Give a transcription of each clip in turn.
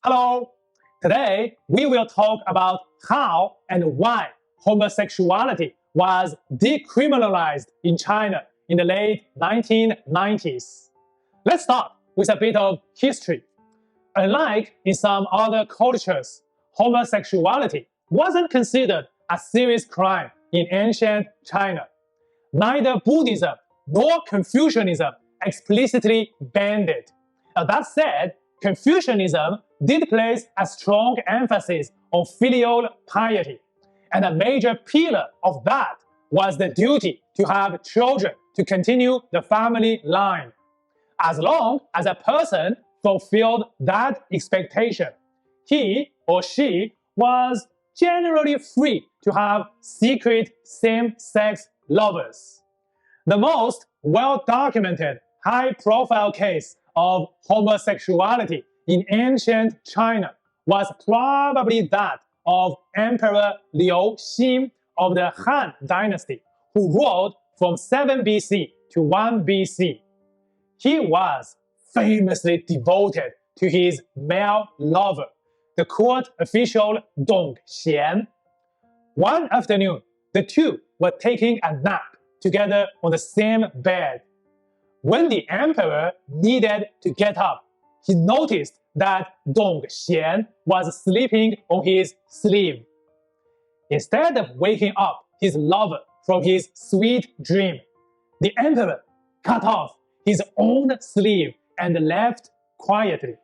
Hello! Today, we will talk about how and why homosexuality was decriminalized in China in the late 1990s. Let's start with a bit of history. Unlike in some other cultures, homosexuality wasn't considered a serious crime in ancient China. Neither Buddhism nor Confucianism explicitly banned it. That said, Confucianism did place a strong emphasis on filial piety, and a major pillar of that was the duty to have children to continue the family line. As long as a person fulfilled that expectation, he or she was generally free to have secret same-sex lovers. The most well-documented, high-profile case of homosexuality in ancient China was probably that of Emperor Liu Xin of the Han Dynasty, who ruled from 7 BC to 1 BC. He was famously devoted to his male lover, the court official Dong Xian. One afternoon, the two were taking a nap together on the same bed. When the emperor needed to get up, he noticed that Dong Xian was sleeping on his sleeve. Instead of waking up his lover from his sweet dream, the emperor cut off his own sleeve and left quietly.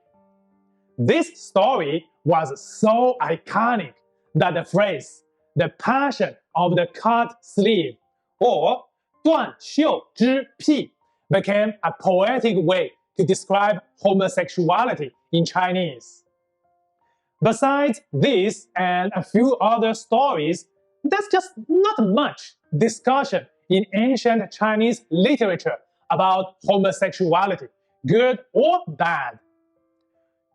This story was so iconic that the phrase, the passion of the cut sleeve, or 断袖之癖, became a poetic way to describe homosexuality in Chinese. Besides this and a few other stories, there's just not much discussion in ancient Chinese literature about homosexuality, good or bad.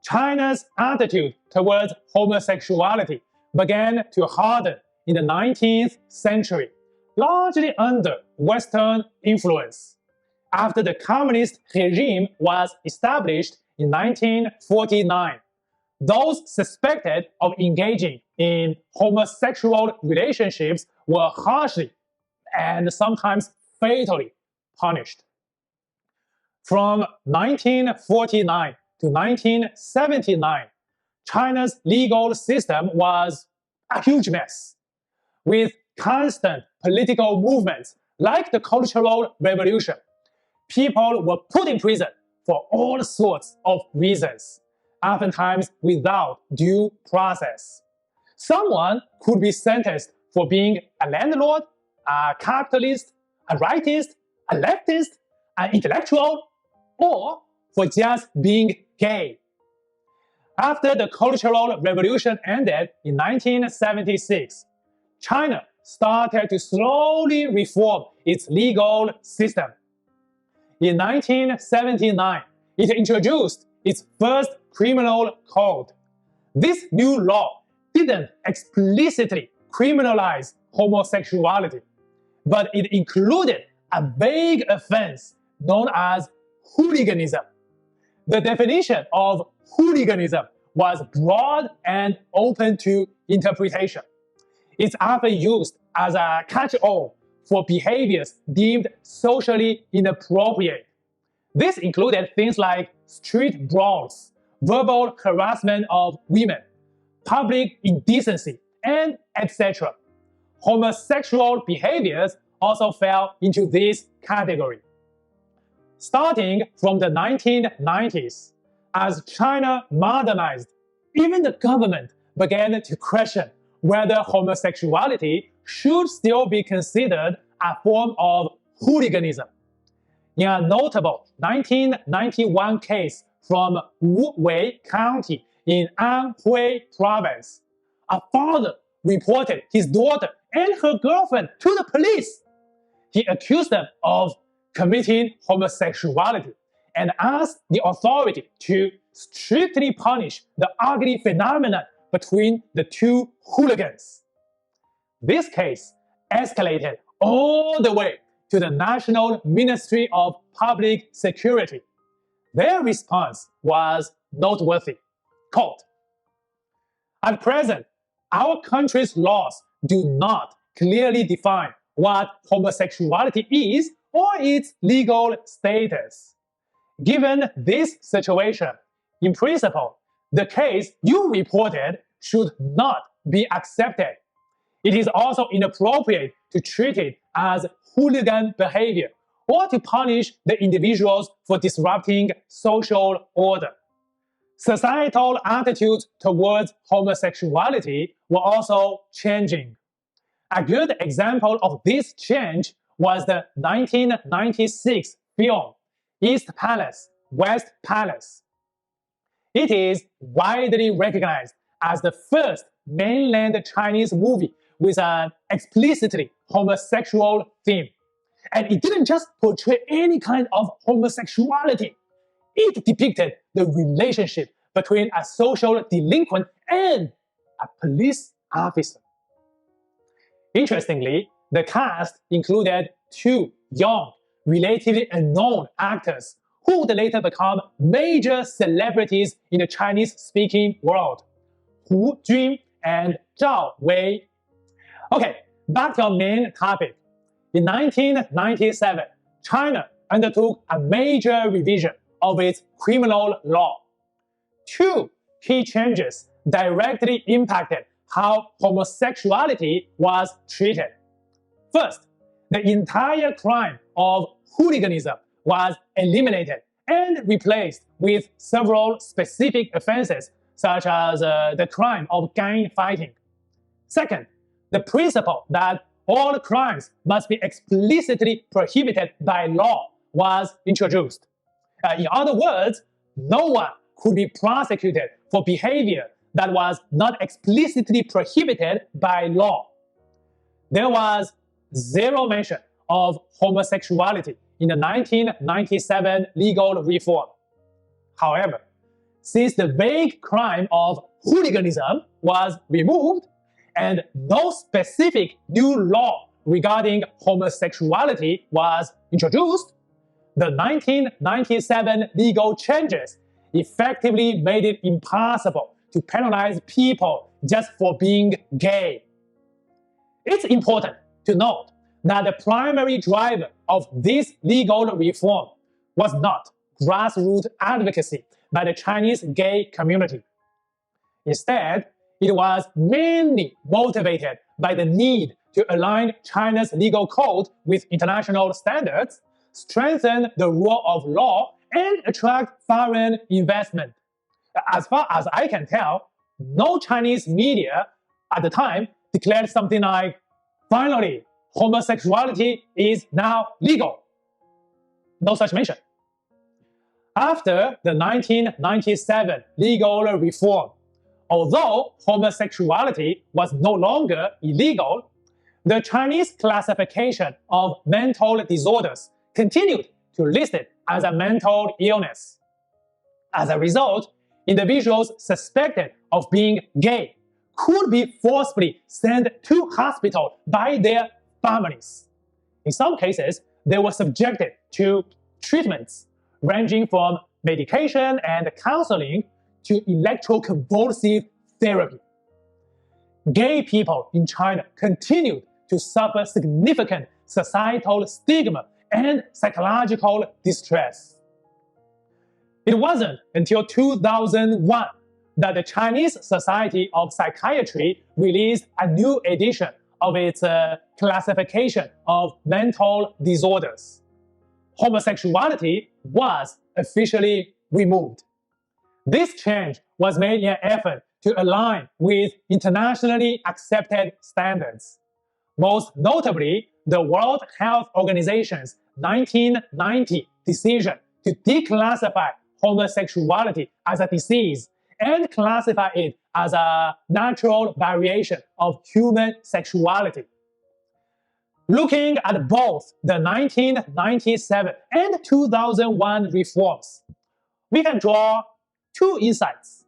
China's attitude towards homosexuality began to harden in the 19th century, largely under Western influence. After the communist regime was established in 1949, those suspected of engaging in homosexual relationships were harshly and sometimes fatally punished. From 1949 to 1979, China's legal system was a huge mess, with constant political movements like the Cultural Revolution. People were put in prison for all sorts of reasons, oftentimes without due process. Someone could be sentenced for being a landlord, a capitalist, a rightist, a leftist, an intellectual, or for just being gay. After the Cultural Revolution ended in 1976, China started to slowly reform its legal system. In 1979, it introduced its first criminal code. This new law didn't explicitly criminalize homosexuality, but it included a vague offense known as hooliganism. The definition of hooliganism was broad and open to interpretation. It's often used as a catch-all for behaviors deemed socially inappropriate. This included things like street brawls, verbal harassment of women, public indecency, and etc. Homosexual behaviors also fell into this category. Starting from the 1990s, as China modernized, even the government began to question whether homosexuality should still be considered a form of hooliganism. In a notable 1991 case from Wuwei County in Anhui Province, a father reported his daughter and her girlfriend to the police. He accused them of committing homosexuality and asked the authority to strictly punish the ugly phenomenon between the two hooligans. This case escalated all the way to the National Ministry of Public Security. Their response was noteworthy. Quote, At present, our country's laws do not clearly define what homosexuality is or its legal status. Given this situation, in principle, the case you reported should not be accepted. It is also inappropriate to treat it as hooligan behavior or to punish the individuals for disrupting social order. Societal attitudes towards homosexuality were also changing. A good example of this change was the 1996 film East Palace, West Palace. It is widely recognized as the first mainland Chinese movie with an explicitly homosexual theme. And it didn't just portray any kind of homosexuality. It depicted the relationship between a social delinquent and a police officer. Interestingly, the cast included two young, relatively unknown actors who would later become major celebrities in the Chinese-speaking world, Hu Jun and Zhao Wei. Okay, back to our main topic. In 1997, China undertook a major revision of its criminal law. Two key changes directly impacted how homosexuality was treated. First, the entire crime of hooliganism was eliminated and replaced with several specific offenses, such as the crime of gang fighting. Second, the principle that all crimes must be explicitly prohibited by law was introduced. In other words, no one could be prosecuted for behavior that was not explicitly prohibited by law. There was zero mention of homosexuality in the 1997 legal reform. However, since the vague crime of hooliganism was removed and no specific new law regarding homosexuality was introduced, the 1997 legal changes effectively made it impossible to penalize people just for being gay. It's important to note that the primary driver of this legal reform was not grassroots advocacy by the Chinese gay community. Instead, it was mainly motivated by the need to align China's legal code with international standards, strengthen the rule of law, and attract foreign investment. As far as I can tell, no Chinese media at the time declared something like, "Finally, homosexuality is now legal." No such mention. After the 1997 legal reform, although homosexuality was no longer illegal, the Chinese classification of mental disorders continued to list it as a mental illness. As a result, individuals suspected of being gay could be forcibly sent to hospital by their families. In some cases, they were subjected to treatments ranging from medication and counseling to electroconvulsive therapy. Gay people in China continued to suffer significant societal stigma and psychological distress. It wasn't until 2001 that the Chinese Society of Psychiatry released a new edition of its classification of mental disorders. Homosexuality was officially removed. This change was made in an effort to align with internationally accepted standards. Most notably, the World Health Organization's 1990 decision to declassify homosexuality as a disease and classify it as a natural variation of human sexuality. Looking at both the 1997 and 2001 reforms, we can draw two insights.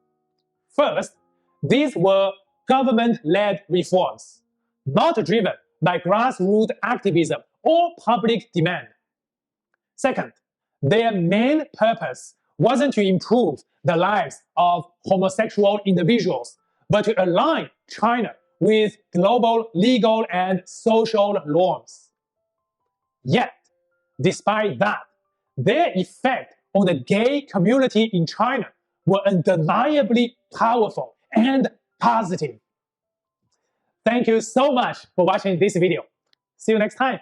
First, these were government-led reforms, not driven by grassroots activism or public demand. Second, their main purpose wasn't to improve the lives of homosexual individuals, but to align China with global legal and social norms. Yet, despite that, their effect on the gay community in China were undeniably powerful and positive. Thank you so much for watching this video. See you next time.